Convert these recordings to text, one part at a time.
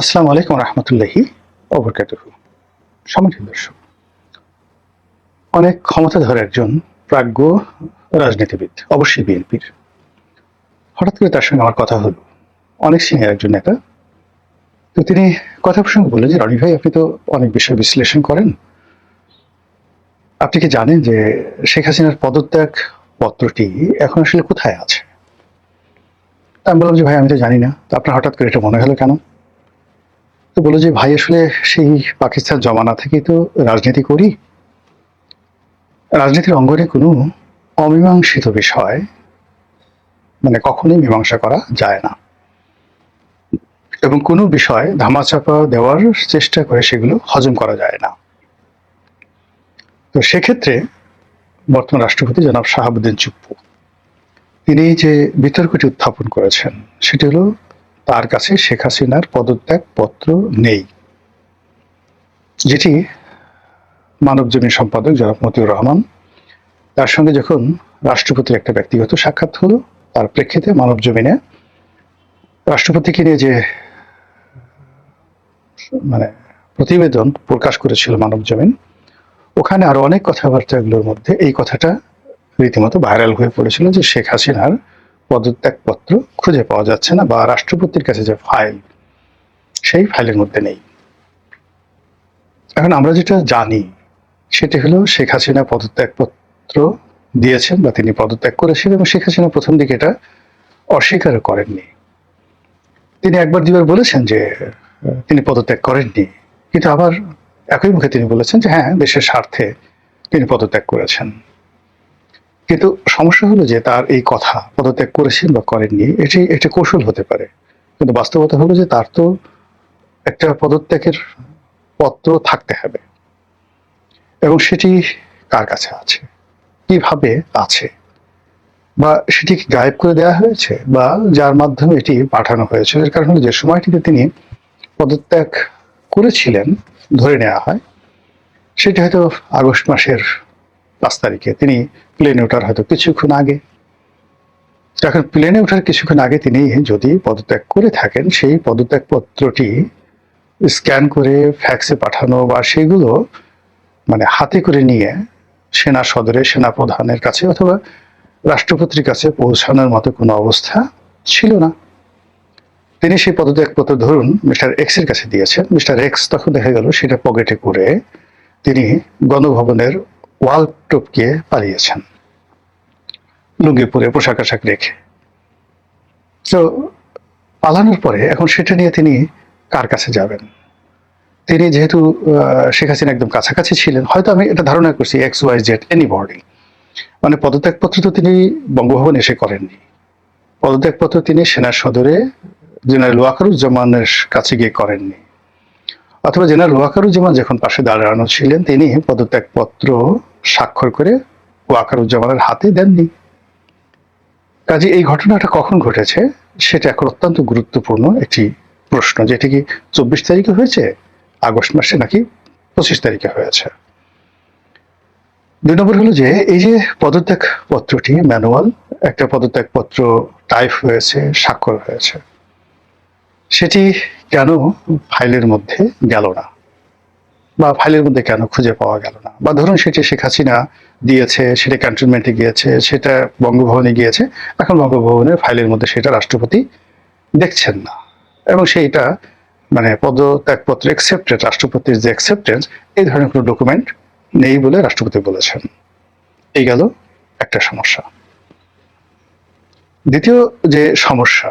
আসসালামু আলাইকুম রহমতুল্লাহি ওবরকাতুহু। সম্মানিত দর্শক, অনেক ক্ষমতাধর একজন প্রাজ্ঞ রাজনীতিবিদ, অবশ্যই বিএনপির। হঠাৎ করে তার সঙ্গে আমার কথা হলো, অনেক সিনিয়র একজন নেতা। তো তিনি কথা প্রসঙ্গে বললেন যে, রনি ভাই, আপনি তো অনেক বিষয় বিশ্লেষণ করেন, আপনি কি জানেন যে শেখ হাসিনার পদত্যাগ পত্রটি এখন আসলে কোথায় আছে? আমি বললাম যে, ভাই, আমি তো জানি না। তো আপনার হঠাৎ করে এটা মনে হলো কেন? তো বললো যে, ভাই, আসলে সেই পাকিস্তান জমানা থেকেই তো রাজনীতি করি। রাজনীতির অঙ্গনে কোনো অমীমাংসিত বিষয় মানে কখনোই মীমাংসা করা যায় না, এবং কোনো বিষয় ধামাচাপা দেওয়ার চেষ্টা করে সেগুলো হজম করা যায় না। তো সেক্ষেত্রে বর্তমান রাষ্ট্রপতি জনাব শাহাবুদ্দিন চুপ্পু, তিনি যে বিতর্কটি উত্থাপন করেছেন সেটি হলো, তার কাছে শেখ হাসিনার পদত্যাগ পত্র নেই, যেটি মানবজমিন সম্পাদক জনাব মতিউর রহমান, তার সঙ্গে যখন রাষ্ট্রপতির একটা ব্যক্তিগত সাক্ষাৎ হলো, তার প্রেক্ষিতে মানবজমিনে রাষ্ট্রপতিকে নিয়ে যে মানে প্রতিবেদন প্রকাশ করেছিল মানবজমিন, ওখানে আরো অনেক কথাবার্তাগুলোর মধ্যে এই কথাটা রীতিমতো ভাইরাল হয়ে পড়েছিল যে শেখ হাসিনার পদত্যাগপত্র খুঁজে পাওয়া যাচ্ছে না, বা রাষ্ট্রপতির কাছে যে ফাইল, সেই ফাইলের মধ্যে নেই। এখন আমরা যেটা জানি সেটি হলো, শেখ হাসিনা পদত্যাগপত্র দিয়েছেন বা তিনি পদত্যাগ করেছেন, এবং শেখ হাসিনা প্রথম দিকে এটা অস্বীকার করেননি। তিনি একবার দুবার বলেছেন যে তিনি পদত্যাগ করেননি, কিন্তু আবার একই মুখে তিনি বলেছেন যে হ্যাঁ, দেশের স্বার্থে তিনি পদত্যাগ করেছেন। কিন্তু সমস্যা হলো যে তার এই কথা, পদত্যাগ করেছেন বা করেননি, এটি একটা কৌশল হতে পারে, কিন্তু বাস্তবতা হলো যে তার তো একটা পদত্যাগের পত্র থাকতে হবে, এবং সেটি কার কাছে আছে, কিভাবে আছে, বা সেটি কি গায়েব করে দেওয়া হয়েছে, বা যার মাধ্যমে এটি পাঠানো হয়েছে। এর কারণ হলো যে সময়টিতে তিনি পদত্যাগ করেছিলেন, ধরে নেওয়া হয় সেটি হয়তো আগস্ট মাসের 5 তারিখে, তিনি প্লেনে ওঠার হয়তো কিছুক্ষণ আগে। এখন প্লেনে ওঠার কিছুক্ষণ আগে তিনি যদি পদত্যাগ করে থাকেন, সেই পদত্যাগ পত্রটি স্ক্যান করে ফ্যাক্সে পাঠানো বা সেগুলো মানে হাতে করে নিয়ে সেনা সদরে সেনা প্রধানের কাছে অথবা রাষ্ট্রপতির কাছে পৌঁছানোর মতো কোনো অবস্থা ছিল না। তিনি সেই পদত্যাগপত্র ধরুন মিস্টার এক্স এর কাছে দিয়েছেন। মিস্টার এক্স তখন দেখা গেল সেটা পকেটে করে তিনি গণভবনের ওয়াল টপকে পালিয়েছেন, লুঙ্গি পরে পোশাক আশাক রেখে। তো পালানোর পরে এখন সেটা নিয়ে তিনি কার কাছে যাবেন? তিনি যেহেতু শেখ হাসিনা একদম কাছাকাছি ছিলেন, হয়তো আমি এটা ধারণা করছি এক্স ওয়াই জেড এনিবডি, মানে পদত্যাগপত্র তো তিনি বঙ্গভবন এসে করেননি। পদত্যাগপত্র তিনি সেনা সদরে জেনারেল ওয়াকারুজ্জামানের কাছে গিয়ে করেননি, অথবা জেনারেল ওয়াকারুজ্জামান যখন পাশে দাঁড়ানো ছিলেন তিনি পদত্যাগপত্র স্বাক্ষর করে ওয়াকারুজ্জামানের হাতে দেননি। কাজে এই ঘটনাটা কখন ঘটেছে সেটা এখন অত্যন্ত গুরুত্বপূর্ণ একটি প্রশ্ন, যেটি কি 24 তারিখে হয়েছে আগস্ট মাসে, নাকি 25 তারিখে হয়েছে। 2 নম্বর হলো যে এই যে পদত্যাগ পত্রটি ম্যানুয়াল, একটা পদত্যাগ পত্র টাইপ হয়েছে, স্বাক্ষর হয়েছে, সেটি কেন ফাইলের মধ্যে গেল না, বা ফাইলের মধ্যে কেন খুঁজে পাওয়া গেল না? বা ধরুন সেটি শেখ হাসিনা দিয়েছে, সেটা ক্যান্টনমেন্টে গিয়েছে, সেটা বঙ্গভবনে গিয়েছে, এখন বঙ্গভবনের ফাইলের মধ্যে সেটা রাষ্ট্রপতি দেখছেন না, এবং সেইটা মানে পদত্যাগপত্র অ্যাকসেপ্টেড, রাষ্ট্রপতির যে অ্যাকসেপ্টেন্স, এই ধরনের কোনো ডকুমেন্ট নেই বলে রাষ্ট্রপতি বলেছেন। এই গেল একটা সমস্যা। দ্বিতীয় যে সমস্যা,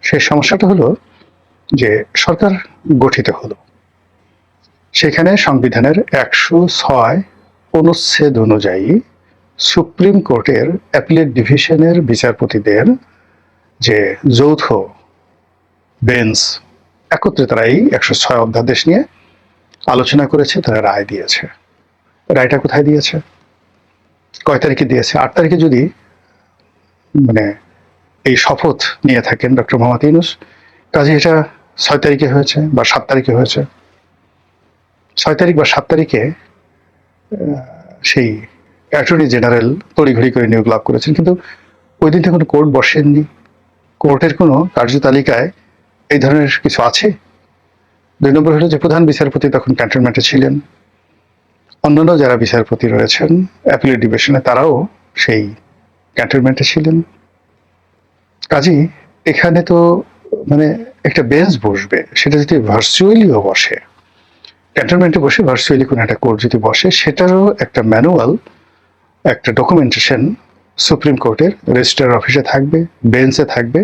সেই সমস্যাটা হলো যে সরকার গঠিত হলো, সেখানে সংবিধানের 106 অনুচ্ছেদ অনুযায়ী সুপ্রিম কোর্টের অ্যাপিলেট ডিভিশনের বিচারপতিদের যে যৌথ বেঞ্চ, একত্রে তারা এই 106 অধ্যাদেশ নিয়ে আলোচনা করেছে, তারা রায় দিয়েছে। রায়টা কোথায় দিয়েছে, কয় তারিখে দিয়েছে? 8 তারিখে যদি মানে এই শপথ নিয়ে থাকেন ডক্টর মোহাম্মদ ইউনূস, কাজে এটা 6 তারিখে হয়েছে বা 7 তারিখে হয়েছে। 6 তারিখ বা 7 তারিখে সেই অ্যাটর্নি জেনারেল তড়িঘড়ি করে নিয়োগ লাভ করেছেন, কিন্তু ওই দিন তো কোনো কোর্ট বসেননি। কোর্টের কোনো কার্যতালিকায় এই ধরনের কিছু আছে? দুই নম্বর হলো যে প্রধান বিচারপতি তখন ক্যান্টনমেন্টে ছিলেন, অন্যান্য যারা বিচারপতি রয়েছেন অ্যাপিলেট ডিভিশনে তারাও সেই ক্যান্টনমেন্টে ছিলেন। কাজী এখানে তো মানে একটা বেঞ্চ বসবে, সেটা যদি ভার্চুয়ালিও বসে, ক্যান্টনমেন্টে বসে ভার্চুয়ালি কোনো একটা কোর্ট যদি বসে, সেটারও একটা ম্যানুয়াল, একটা ডকুমেন্টেশন সুপ্রিম কোর্টের রেজিস্ট্রার অফিসে থাকবে, বেঞ্চে থাকবে,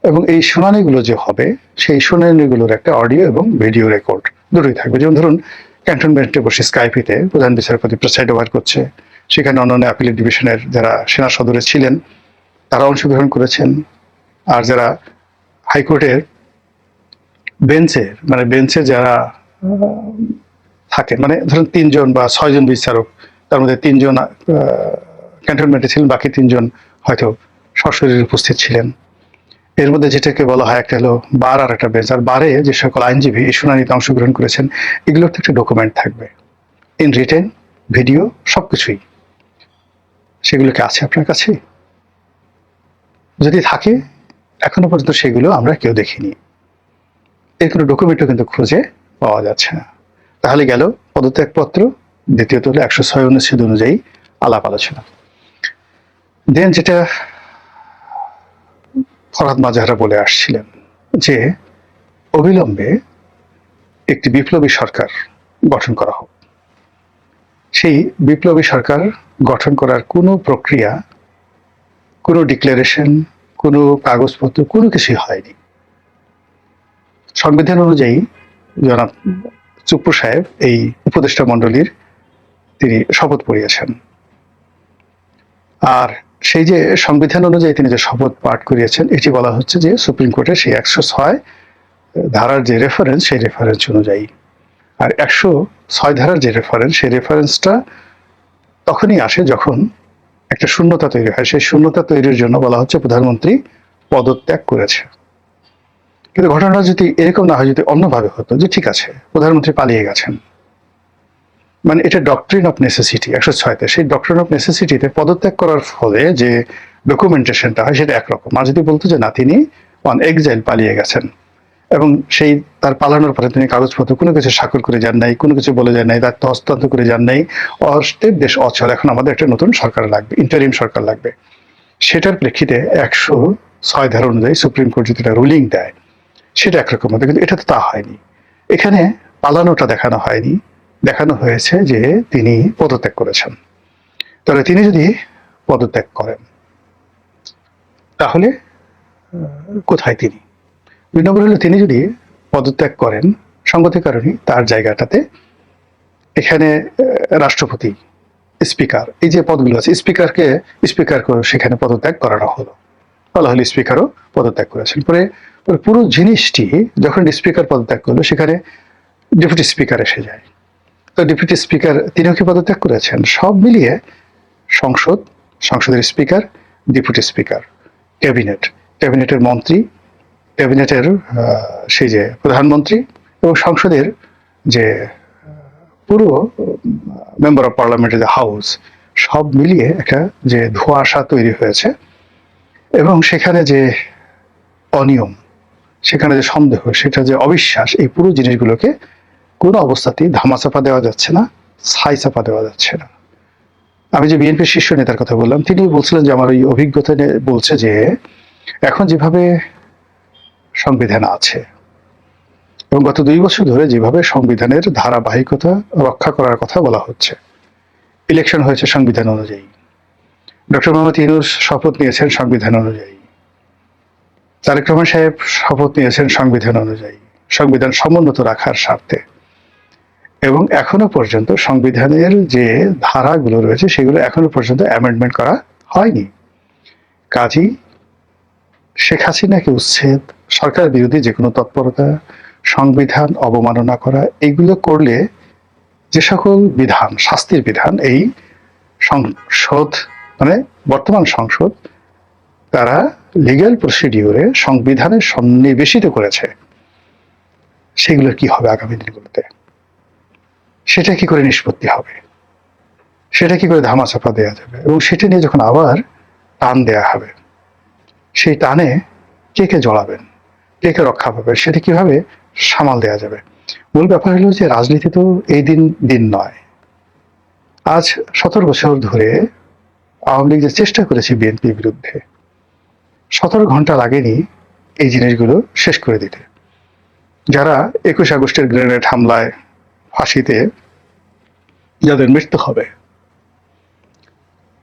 এবং এই শুনানিগুলো যে হবে সেই শুনানিগুলোর একটা অডিও এবং ভিডিও রেকর্ড দুটোই থাকবে। যেমন ধরুন ক্যান্টনমেন্টে বসে স্কাইপিতে প্রধান বিচারপতি প্রেসাইড ওভার করছে, সেখানে অন্যান্য অ্যাপিলেট ডিভিশনের যারা সেনা সদরে ছিলেন তারা অংশগ্রহণ করেছেন, আর যারা হাইকোর্টের বেঞ্চে যারা থাকেন, মানে ধরুন 3 জন বা 6 জন বিচারক, তার মধ্যে 3 জন ক্যান্টনমেন্টে ছিলেন, বাকি 3 জন হয়তো সশরীরে উপস্থিত ছিলেন। এর মধ্যে যেটাকে বলা হয় একটা হলো বার আর একটা বেঞ্চ, আর বারে যে সকল আইনজীবী এই শুনানিতে অংশগ্রহণ করেছেন এগুলোর তো একটা ডকুমেন্ট থাকবে, ইন রিটেন, ভিডিও, সবকিছুই। সেগুলো কি আছে আপনার কাছে? যদি থাকে, এখনো পর্যন্ত সেগুলো আমরা কেউ দেখিনি, এর কোনো ডকুমেন্টও কিন্তু খুঁজে পাওয়া যাচ্ছে না। তাহলে গেল পদত্যাগপত্র, দ্বিতীয়ত হলো 106 অনুচ্ছেদ অনুযায়ী আলাপ আলোচনা। দেন যেটা ফরহাদ মাজাহারা বলে আসছিলেন যে অবিলম্বে একটি বিপ্লবী সরকার গঠন করা হোক। সেই বিপ্লবী সরকার গঠন করার কোনো প্রক্রিয়া, কোনো ডিক্লারেশন, কোনো কাগজপত্র, কোনো কিছুই হয়নি। সংবিধান অনুযায়ী জনাব চুপ্পু সাহেব এই উপদেষ্টা মণ্ডলীর তিনি শপথ পড়িয়েছেন, আর সেই যে সংবিধান অনুযায়ী তিনি যে শপথ পাঠ করিয়েছেন এটি বলা হচ্ছে যে সুপ্রিম কোর্টের সেই 106 ধারার যে রেফারেন্স সেই রেফারেন্স অনুযায়ী। আর 106 ধারার যে রেফারেন্স সেই রেফারেন্সটা তখনই আসে যখন একটা শূন্যতা তৈরি হয়, সেই শূন্যতা তৈরির জন্য বলা হচ্ছে প্রধানমন্ত্রী পদত্যাগ করেছে। কিন্তু ঘটনাটা যদি এরকম না হয়, যদি অন্যভাবে হতো যে ঠিক আছে প্রধানমন্ত্রী পালিয়ে গেছেন, মানে এটা ডক্ট্রিন অফ নেসেসিটি 106তে, সেই ডক্ট্রিন অফ নেসেসিটিতে পদত্যাগ করার ফলে যে ডকুমেন্টেশনটা হয় সেটা একরকম। আর যদি বলতো যে না তিনি অন এক্সাইল পালিয়ে গেছেন এবং সেই তার পালানোর পরে তিনি কাগজপত্র কোনো কিছু স্বাক্ষর করে যান নাই, কোনো কিছু বলে যান নাই, দায়িত্ব হস্তান্তর করে যান নাই, অস্থির দেশ অচল, এখন আমাদের একটা নতুন সরকার লাগবে, ইন্টারিম সরকার লাগবে, সেটার প্রেক্ষিতে 106 ধারা অনুযায়ী সুপ্রিম কোর্ট যদি একটা রুলিং দেয় সেটা একরকম হতো। কিন্তু এটা তো তা হয়নি, এখানে পালানোটা দেখানো হয়নি, দেখানো হয়েছে যে তিনি পদত্যাগ করেছেন। তাহলে তিনি যদি পদত্যাগ করেন তাহলে কোথায় তিনি? 2 নম্বর হলো তিনি যদি পদত্যাগ করেন সঙ্গতি কারণে তার জায়গাটাতে এখানে রাষ্ট্রপতি, স্পিকার, এই যে পদগুলো আছে, স্পিকার সেখানে পদত্যাগ করানো হলো, বলা হলো স্পিকারও পদত্যাগ করেছেন। পরে পুরো জিনিসটি যখন স্পিকার পদত্যাগ করলো সেখানে ডেপুটি স্পিকার এসে যায়, তো ডেপুটি স্পিকার তিনিও কি পদত্যাগ করেছেন? সব মিলিয়ে সংসদের স্পিকার, ডেপুটি স্পিকার, ক্যাবিনেটের মন্ত্রী, ক্যাবিনেটের সেই যে প্রধানমন্ত্রী এবং সংসদের যে পুরো মেম্বার অফ পার্লামেন্টের যে হাউস, সব মিলিয়ে একটা যে ধোঁয়াশা তৈরি হয়েছে এবং সেখানে যে অনিয়ম, সেখানে যে সন্দেহ, সেটা যে অবিশ্বাস, এই পুরো জিনিসগুলোকে কোনো অবস্থাতেই ধামাচাপা দেওয়া যাচ্ছে না, ছাই চাপা দেওয়া যাচ্ছে না। আমি যে বিএনপির শীর্ষ নেতার কথা বললাম তিনি বলছিলেন যে আমার ওই অভিজ্ঞতা বলছে যে এখন যেভাবে সংবিধান আছে এবং গত 2 বছর ধরে যেভাবে সংবিধানের ধারাবাহিকতা রক্ষা করার কথা বলা হচ্ছে, ইলেকশন হয়েছে সংবিধান অনুযায়ী, ডক্টর মোহাম্মদ ইউনূস শপথ নিয়েছেন সংবিধান অনুযায়ী, তারেক রহমান সাহেব শপথ নিয়েছেন সংবিধান অনুযায়ী, সংবিধান সমুন্নত রাখার স্বার্থে, এবং এখনো পর্যন্ত সংবিধানের যে ধারাগুলো রয়েছে সেগুলো এখনো পর্যন্ত অ্যামেন্ডমেন্ট করা হয়নি। কাজী শেখ হাসিনাকে উচ্ছেদ, সরকার বিরোধী যে কোনো তৎপরতা, সংবিধান অবমাননা করা, এগুলো করলে যে সকল বিধান, শাস্তির বিধান এই সংসদ, মানে বর্তমান সংসদ তারা লিগ্যাল প্রসিডিউরে সংবিধানে সন্নিবেশিত করেছে, সেগুলো কি হবে আগামী দিনগুলোতে? সেটা কি করে নিষ্পত্তি হবে? সেটা কি করে ধামাচাপা দেওয়া যাবে? এবং সেটা নিয়ে যখন আবার টান দেয়া হবে, সেই টানে কে কে জড়াবেন, কে কে রক্ষা পাবে, সেটা কিভাবে সামাল দেওয়া যাবে? মূল ব্যাপার হলো যে রাজনীতি তো এই দিন দিন নয়। আজ 17 বছর ধরে আওয়ামী লীগ যে চেষ্টা করেছে বিএনপির বিরুদ্ধে, 17 ঘন্টা লাগেনি এই জিনিসগুলো শেষ করে দিতে। যারা 21 আগস্টের গ্রেনেড হামলায় ফাঁসিতে যাদের মৃত্যু হবে,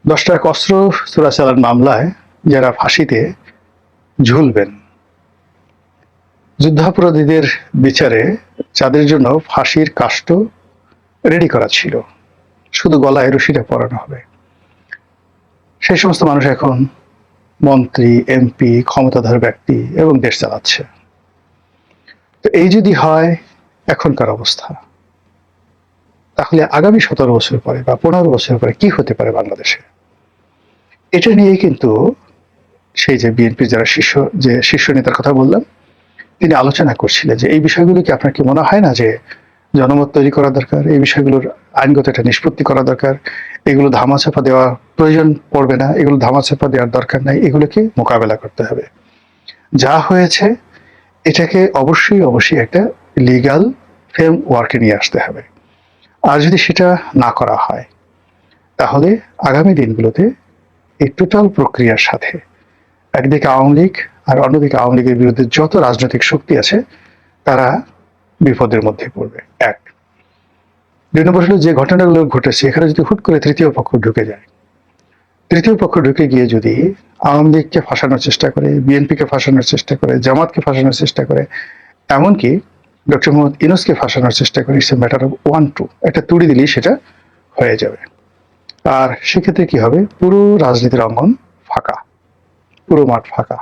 10 ট্রাক অস্ত্র চোরাচালান মামলায় যারা ফাঁসিতে ঝুলবেন, যুদ্ধাপরাধীদের বিচারে যাদের জন্য ফাঁসির কাষ্ঠ রেডি করা ছিল, শুধু গলায় রশিটা পরানো হবে, সেই সমস্ত মানুষ এখন মন্ত্রী, এমপি, ক্ষমতাধর ব্যক্তি এবং দেশ চালাচ্ছে। তো এই যদি হয় এখনকার অবস্থা, তাহলে আগামী 17 বছর পরে বা 15 বছর পরে কি হতে পারে বাংলাদেশে, এটা নিয়ে কিন্তু সেই যে বিএনপির যারা শীর্ষ নেতার কথা বললাম, তিনি আলোচনা করছিলেন যে এই বিষয়গুলো কি আপনার কি মনে হয় না যে জনমত তৈরি করা দরকার, এই বিষয়গুলোর আইনগত একটা নিষ্পত্তি করা দরকার, এগুলো ধামাচাপা দেওয়া প্রয়োজন পড়বে না, এগুলো ধামাচাপা দেওয়ার দরকার নাই, এগুলোকে মোকাবেলা করতে হবে। যা হয়েছে এটাকে অবশ্যই একটা লিগাল ফ্রেমওয়ার্কে নিয়ে আসতে হবে। আর যদি সেটা না করা হয়, তাহলে আগামী দিনগুলোতে এই টোটাল প্রক্রিয়ার সাথে একদিকে আওয়ামী লীগ আর অন্যদিকে আওয়ামী লীগের বিরুদ্ধে যত রাজনৈতিক শক্তি আছে তারা বিপদের মধ্যে পড়বে। এক। 2 নম্বর হলো যে ঘটনাগুলো ঘটেছে এখানে যদি হুট করে তৃতীয় পক্ষ ঢুকে যায়, তৃতীয় পক্ষ ঢুকে গিয়ে যদি আওয়ামী লীগকে ফাঁসানোর চেষ্টা করে, বিএনপিকে ফাঁসানোর চেষ্টা করে, জামাতকে ফাঁসানোর চেষ্টা করে, এমনকি ডক্টর মোহাম্মদ ইউনূসকে ফাঁসানোর চেষ্টা করে, ইটস এ ম্যাটার অফ 1-2, একটা তুড়ি দিলেই সেটা হয়ে যাবে। আর সেক্ষেত্রে কি হবে, পুরো রাজনীতির অঙ্গন ফাঁকা, পুরো মাঠ ফাঁকা,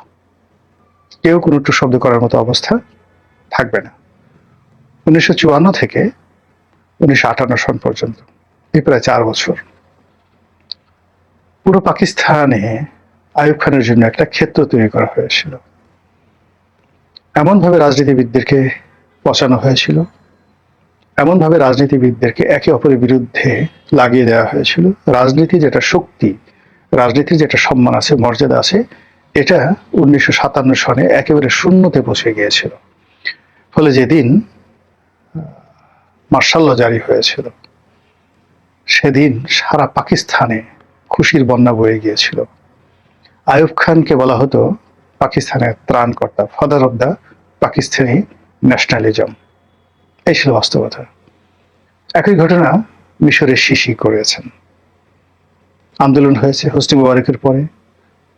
কেউ কোনো একটু শব্দ করার মতো অবস্থা থাকবে না। 1954 থেকে 1958 সন পর্যন্ত এই প্রায় 4 বছর পুরো পাকিস্তানে আইয়ুব খানের জন্য একটা ক্ষেত্র তৈরি করা হয়েছিল। এমনভাবে রাজনীতিবিদদেরকে পচানো হয়েছিল, এমনভাবে রাজনীতিবিদদেরকে একে অপরের বিরুদ্ধে লাগিয়ে দেওয়া হয়েছিল। রাজনীতি যেটা শক্তি, রাজনীতির যেটা সম্মান আছে, মর্যাদা আছে, এটা 1957 সনে একেবারে শূন্যতে পৌঁছে গিয়েছিল। ফলে যেদিন মার্শাল ল জারি হয়েছিল, সেদিন সারা পাকিস্তানে খুশির বন্যা বয়ে গিয়েছিল। আইয়ুব খানকে বলা হতো পাকিস্তানের ত্রাণকর্তা, father of the Pakistani nationalism. এই ছিল বাস্তবতা। একই ঘটনা মিশরে সিসি করেছেন। আন্দোলন হয়েছে হোসনি মুবারকের পরে,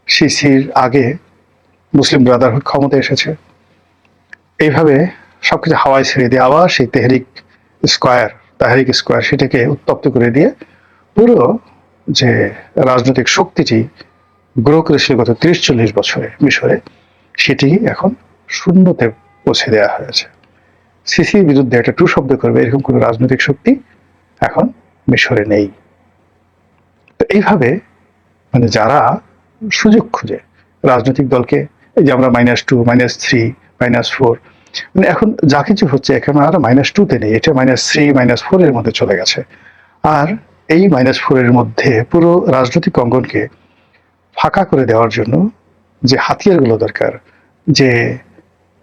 সিসির আগে মুসলিম ব্রাদারহুড ক্ষমতায় এসেছে। এইভাবে সবকিছু হাওয়ায় ছেড়ে দিয়ে আবার সেই তাহরিক স্কোয়ার সেটাকে উত্তপ্ত করে দিয়ে পুরো যে রাজনৈতিক শক্তিটি গ্রো করেছিল গত 30-40 বছরে মিশরে, সেটি এখন শূন্যতে পৌঁছে দেওয়া হয়েছে। সিসির বিরুদ্ধে একটা টু শব্দ করবে এরকম কোনো রাজনৈতিক শক্তি এখন মিশরে নেই। তো এইভাবে মানে যারা সুযোগ খুঁজে রাজনৈতিক দলকে, এই যে আমরা -2, -3, -4, মানে এখন যা কিছু হচ্ছে এখন আর -2-তে নেই, এটা -3, -4 এর মধ্যে চলে গেছে। আর এই -4 এর মধ্যে পুরো রাজনৈতিক অঙ্গনকে ফাঁকা করে দেওয়ার জন্য যে হাতিয়ারগুলো দরকার, যে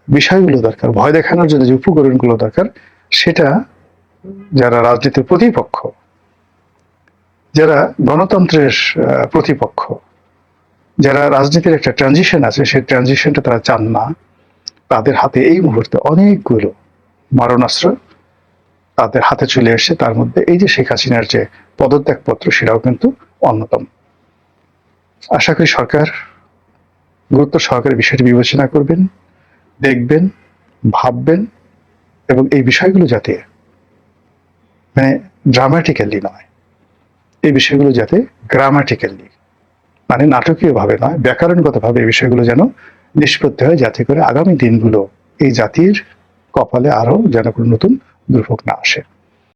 বিষয়গুলো দরকার, ভয় দেখানোর জন্য যে উপকরণগুলো দরকার, সেটা যারা রাজনীতির প্রতিপক্ষ, যারা গণতন্ত্রের প্রতিপক্ষ, যারা রাজনীতির একটা ট্রানজিশন আছে, সেই ট্রানজিশনটা তারা চান না, তাদের হাতে এই মুহূর্তে অনেকগুলো মারণাস্ত্র তাদের হাতে চলে এসছে। তার মধ্যে এই যে শেখ হাসিনার যে পদত্যাগপত্র, সেটাও কিন্তু অন্যতম। আশা করি সরকার গুরুত্ব সহকারে বিষয়টি বিবেচনা করবেন, দেখবেন, ভাববেন, এবং এই বিষয়গুলো যাতে মানে ড্রামাটিক্যালি নয়, এই বিষয়গুলো যাতে গ্রামাটিক্যালি মানে নাটকীয়ভাবে নয়, ব্যাকরণগতভাবে এই বিষয়গুলো যেন নিষ্পত্তি হয়, যাতে করে আগামী দিনগুলো এই জাতির কপালে আরো যেন কোনো নতুন দুর্ভোগ না আসে।